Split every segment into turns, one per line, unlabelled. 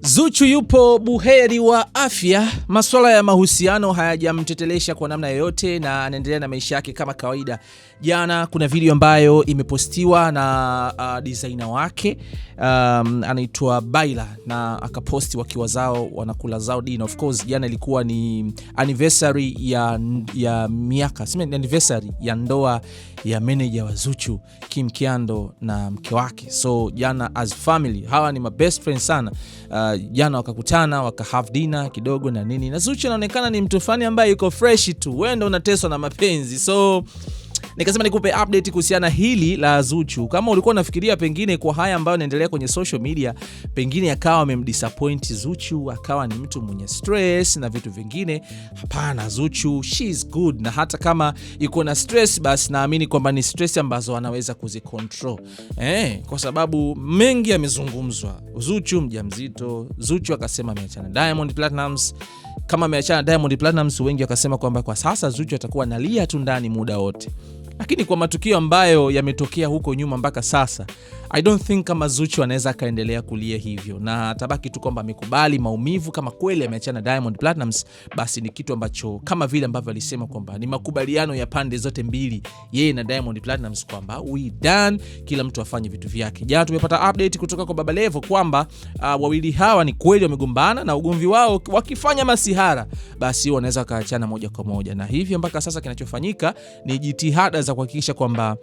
Zuchu yupo buheri wa afya, masuala ya mahusiano hayajamtetelesha kwa namna yoyote na anaendelea na maisha yake kama kawaida. Jana kuna video ambayo imepostiwa na designer wake anaitwa Baila, na akaposti wakiwa zao wanakula zao dinner. Of course jana ilikuwa ni anniversary ya miaka, sema anniversary ya ndoa ya manager wa Zuchu, Kim Kiando na mke wake. So jana as family, hawa ni my best friends sana. Jana wakakutana, waka have dinner kidogo na nini. Na Zuchu anaonekana ni mtu fani ambaye yuko fresh tu. Wewe ndio unateswa na mapenzi. So nikasema nikupe update kuhusiana hili la Zuchu. Kama ulikuwa unafikiria pengine kwa haya ambayo yanaendelea kwenye social media, pengine akawa amemdisappoint Zuchu, akawa ni mtu mwenye stress na vitu vingine, hapana. Zuchu she's good, na hata kama yuko na stress, basi naamini kwamba ni stress ambazo anaweza kuzicontrol. Kwa sababu mengi yamezungumzwa. Zuchu mjamzito, Zuchu akasema ameachana Diamond Platnumz. Kama ameachana Diamond Platnumz, wengi wakasema kwamba kwa sasa Zuchu atakuwa analia tu ndani muda wote. Lakini kwa matukio ambayo yametokea huko nyuma mpaka sasa, I don't think kama Zuchu anaweza kaendelea kulia hivyo, na atabaki tu kwamba amekubali maumivu. Kama kweli ameachana Diamond Platnumz, basi ni kitu ambacho kama vile ambavyo alisema kwamba ni makubaliano ya pande zote mbili, yeye na Diamond Platnumz, kwamba we done, kila mtu afanye vitu vyake. Jana tumepata update kutoka kwa Baba Levo kwamba wawili hawa ni kweli wamegombana, na ugomvi wao wakifanya masihara, basi wanaweza kaachana moja kwa moja. Na hivyo mpaka sasa kinachofanyika ni jitihada za kuhakikisha kwamba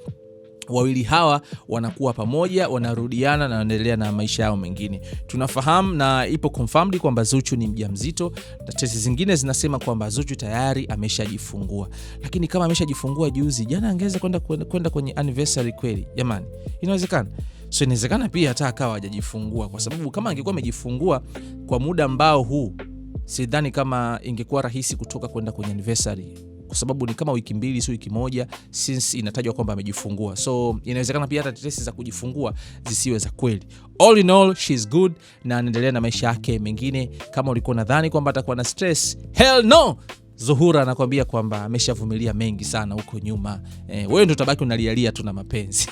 wawili hawa wanakuwa pamoja, wanarudiana na wanaendelea na maisha yao mengine. Tunafahamu na ipo confirmed kwamba Zuchu ni mjamzito. Tetesi zingine zinasema kwamba Zuchu tayari ameshajifungua. Lakini kama ameshajifungua juzi, jana angeweza kwenda kwenye anniversary kweli? Jamani, inawezekana? So inawezekana pia hata akawa hajajifungua, kwa sababu kama angekuwa amejifungua kwa muda ambao huu, sidhani kama ingekuwa rahisi kutoka kwenda kwenye anniversary, kwa sababu ni kama wiki mbili, sio wiki moja since inatajwa kwamba amejifungua. So inawezekana pia hata tetesi za kujifungua zisiwe za kweli. All in all, she's good na anaendelea na maisha yake mengine. Kama ulikuwa nadhani kwamba atakuwa na stress, hell no. Zuhura anakuambia kwamba ameshavumilia mengi sana huko nyuma. Wewe ndio utabaki unalialia tu na mapenzi.